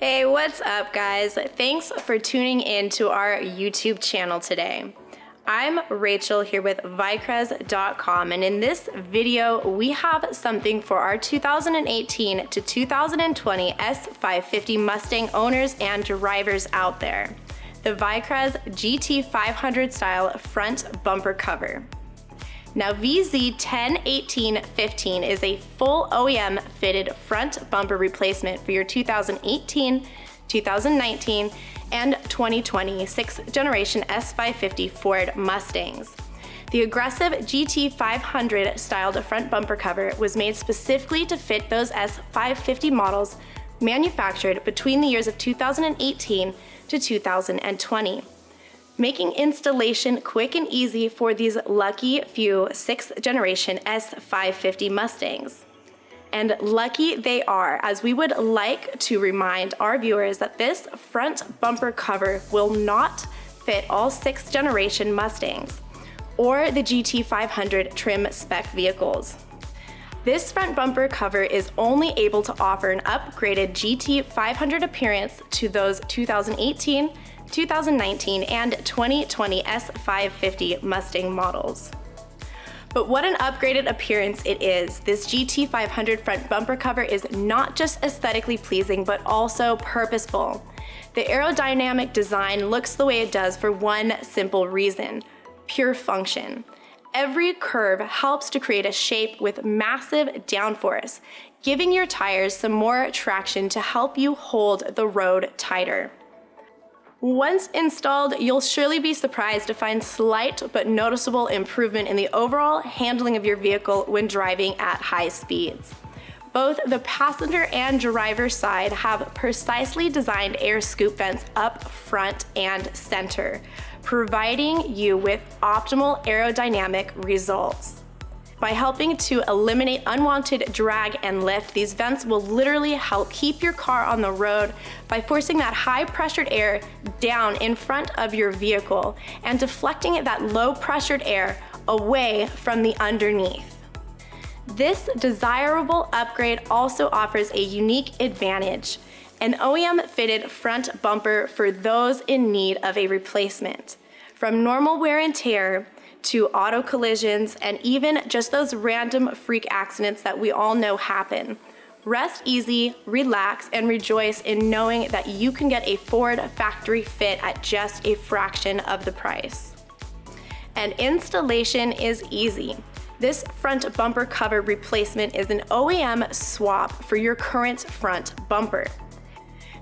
Hey, what's up guys? Thanks for tuning in to our YouTube channel today. I'm Rachel here with vicrez.com, and in this video we have something for our 2018 to 2020 S550 Mustang owners and drivers out there. The Vicrez GT500 style front bumper cover. Now vz101815 is a full OEM fitted front bumper replacement for your 2018, 2019, and 2020 6th generation S550 Ford Mustangs. The aggressive GT500 styled front bumper cover was made specifically to fit those S550 models manufactured between the years of 2018 to 2020. Making installation quick and easy for these lucky few 6th generation S550 Mustangs. And lucky they are, as we would like to remind our viewers that this front bumper cover will not fit all 6th generation Mustangs or the GT500 trim spec vehicles. This front bumper cover is only able to offer an upgraded GT500 appearance to those 2018, 2019, and 2020 S550 Mustang models. But what an upgraded appearance it is. This GT500 front bumper cover is not just aesthetically pleasing, but also purposeful. The aerodynamic design looks the way it does for one simple reason: pure function. Every curve helps to create a shape with massive downforce, giving your tires some more traction to help you hold the road tighter. Once installed, you'll surely be surprised to find slight but noticeable improvement in the overall handling of your vehicle when driving at high speeds. Both the passenger and driver side have precisely designed air scoop vents up front and center, providing you with optimal aerodynamic results. By helping to eliminate unwanted drag and lift, these vents will literally help keep your car on the road by forcing that high-pressured air down in front of your vehicle and deflecting that low-pressured air away from the underneath. This desirable upgrade also offers a unique advantage: an OEM-fitted front bumper for those in need of a replacement. From normal wear and tear to auto collisions and even just those random freak accidents that we all know happen. Rest easy, relax, and rejoice in knowing that you can get a Ford factory fit at just a fraction of the price. And installation is easy. This front bumper cover replacement is an OEM swap for your current front bumper,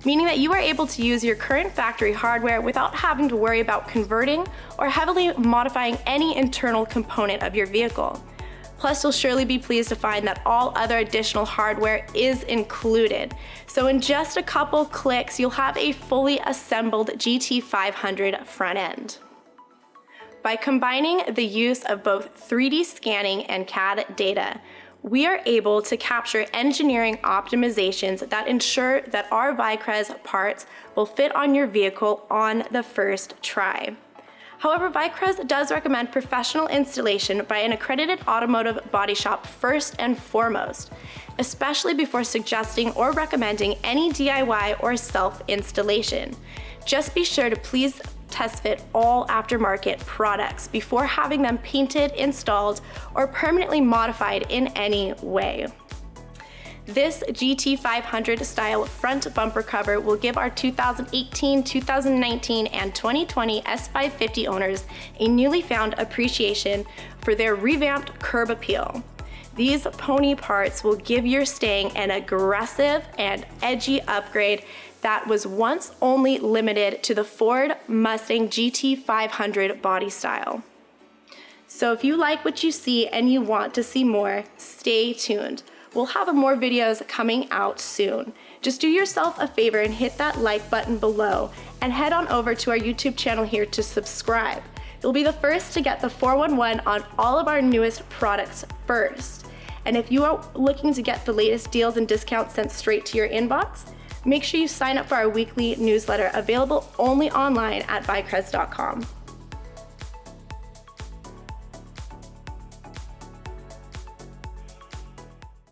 meaning that you are able to use your current factory hardware without having to worry about converting or heavily modifying any internal component of your vehicle. Plus, you'll surely be pleased to find that all other additional hardware is included. So in just a couple clicks, you'll have a fully assembled GT500 front end. By combining the use of both 3D scanning and CAD data, we are able to capture engineering optimizations that ensure that our Vicrez parts will fit on your vehicle on the first try. However, Vicrez does recommend professional installation by an accredited automotive body shop first and foremost, especially before suggesting or recommending any DIY or self-installation. Just be sure to please test fit all aftermarket products before having them painted, installed, or permanently modified in any way. This GT500 style front bumper cover will give our 2018, 2019, and 2020 S550 owners a newly found appreciation for their revamped curb appeal. These pony parts will give your Stang an aggressive and edgy upgrade that was once only limited to the Ford Mustang GT500 body style. So if you like what you see and you want to see more, stay tuned. We'll have more videos coming out soon. Just do yourself a favor and hit that like button below and head on over to our YouTube channel here to subscribe. You'll be the first to get the 411 on all of our newest products first. And if you are looking to get the latest deals and discounts sent straight to your inbox, make sure you sign up for our weekly newsletter available only online at vicrez.com.